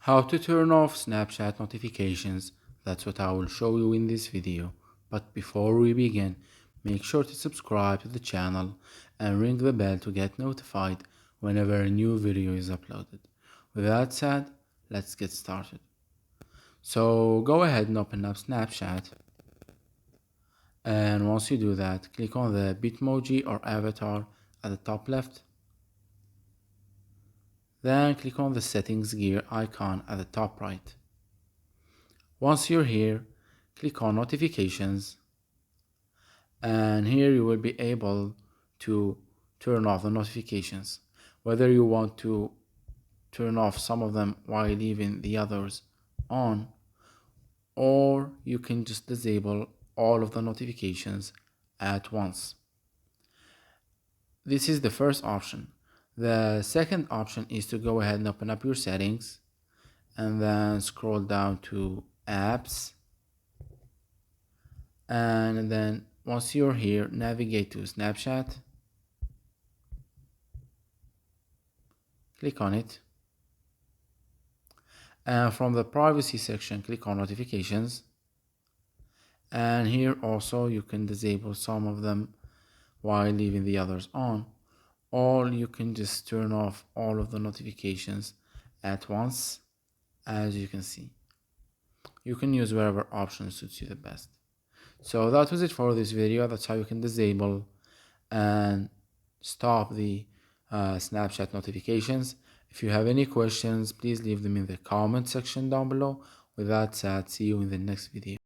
How to turn off Snapchat notifications. That's what I will show you in this video. But before we begin, make sure to subscribe to the channel and ring the bell to get notified whenever a new video is uploaded. With that said, let's get started. So go ahead and open up Snapchat, and once you do that, click on the Bitmoji or avatar at the top left. Then click on the settings gear icon at the top right. Once you're here, click on notifications, and here you will be able to turn off the notifications. Whether you want to turn off some of them while leaving the others on, or you can just disable all of the notifications at once. This is the first option. The second option is to go ahead and open up your settings and then scroll down to apps, and then once you're here, navigate to Snapchat, click on it, and from the privacy section click on notifications, and here also you can disable some of them while leaving the others on, or you can just turn off all of the notifications at once. As you can see, you can use whatever option suits you the best. So that was it for this video. That's how you can disable and stop the Snapchat notifications. If you have any questions, please leave them in the comment section down below. With that said, see you in the next video.